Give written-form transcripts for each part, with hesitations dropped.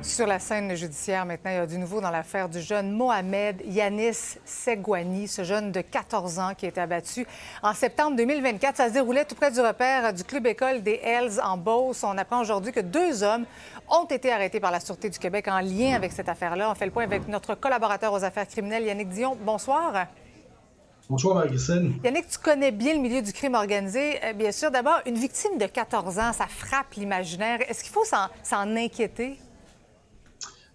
Sur la scène judiciaire, maintenant, il y a du nouveau dans l'affaire du jeune Mohamed Yanis Segouani, ce jeune de 14 ans qui a été abattu en septembre 2024. Ça se déroulait tout près du repère du club-école des Hells en Beauce. On apprend aujourd'hui que 2 hommes ont été arrêtés par la Sûreté du Québec en lien avec cette affaire-là. On fait le point avec notre collaborateur aux affaires criminelles, Yannick Dion. Bonsoir. Bonsoir, Marie-Christine. Yannick, tu connais bien le milieu du crime organisé. Bien sûr, d'abord, une victime de 14 ans, ça frappe l'imaginaire. Est-ce qu'il faut s'en inquiéter?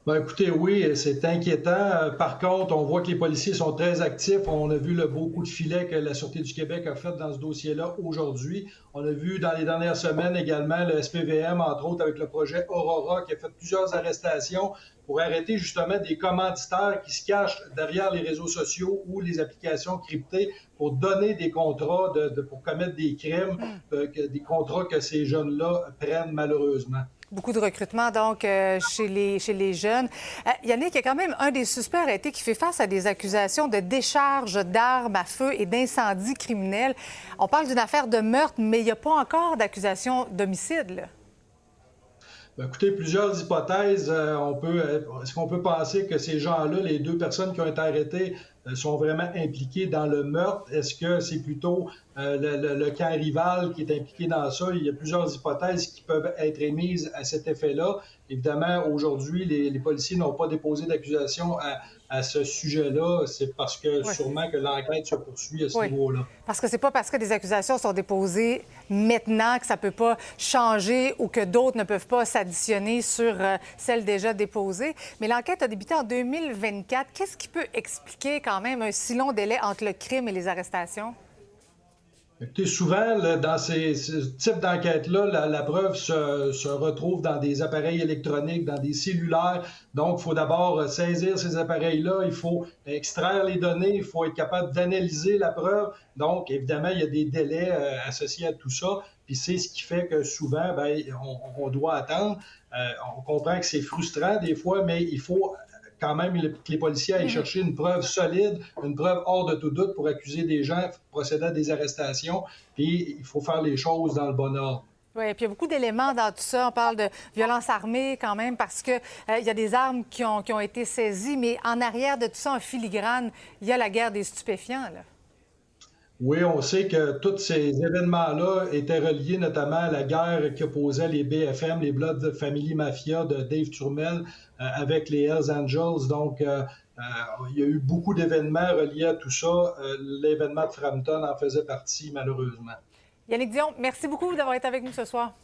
Ben, écoutez, oui, c'est inquiétant. Par contre, on voit que les policiers sont très actifs. On a vu le beau coup de filet que la Sûreté du Québec a fait dans ce dossier-là aujourd'hui. On a vu dans les dernières semaines également le SPVM, entre autres avec le projet Aurora, qui a fait plusieurs arrestations pour arrêter justement des commanditaires qui se cachent derrière les réseaux sociaux ou les applications cryptées pour donner des contrats pour commettre des crimes, des contrats que ces jeunes-là prennent malheureusement. Beaucoup de recrutement, donc, chez les jeunes. Yannick, il y a quand même un des suspects arrêtés qui fait face à des accusations de décharge d'armes à feu et d'incendie criminel. On parle d'une affaire de meurtre, mais il n'y a pas encore d'accusation d'homicide, là. Ben, écoutez, plusieurs hypothèses. Est-ce qu'on peut penser que ces gens-là, les 2 personnes qui ont été arrêtées, sont vraiment impliquées dans le meurtre? Est-ce que c'est plutôt le camp rival qui est impliqué dans ça? Il y a plusieurs hypothèses qui peuvent être émises à cet effet-là. Évidemment, aujourd'hui, les policiers n'ont pas déposé d'accusation à ce sujet-là. C'est parce que sûrement que l'enquête se poursuit à ce niveau-là. Parce que c'est pas parce que des accusations sont déposées maintenant que ça peut pas changer ou que d'autres ne peuvent pas s'additionner sur celles déjà déposées. Mais l'enquête a débuté en 2024. Qu'est-ce qui peut expliquer quand même un si long délai entre le crime et les arrestations? Écoutez, souvent, là, dans ce type d'enquête-là, la preuve se retrouve dans des appareils électroniques, dans des cellulaires. Donc, il faut d'abord saisir ces appareils-là, il faut extraire les données, il faut être capable d'analyser la preuve. Donc, évidemment, il y a des délais associés à tout ça. Puis c'est ce qui fait que souvent, on doit attendre. On comprend que c'est frustrant des fois, mais il faut quand même que les policiers aillent chercher une preuve solide, une preuve hors de tout doute pour accuser des gens, procéder à des arrestations, puis il faut faire les choses dans le bon ordre. Oui, puis il y a beaucoup d'éléments dans tout ça. On parle de violence armée quand même parce que il y a des armes qui ont été saisies, mais en arrière de tout ça, en filigrane, il y a la guerre des stupéfiants, là. Oui, on sait que tous ces événements-là étaient reliés notamment à la guerre qui opposait les BFM, les Blood Family Mafia de Dave Turmel avec les Hells Angels. Donc, il y a eu beaucoup d'événements reliés à tout ça. L'événement de Frampton en faisait partie, malheureusement. Yannick Dion, merci beaucoup d'avoir été avec nous ce soir.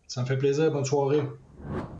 Ça me fait plaisir. Bonne soirée.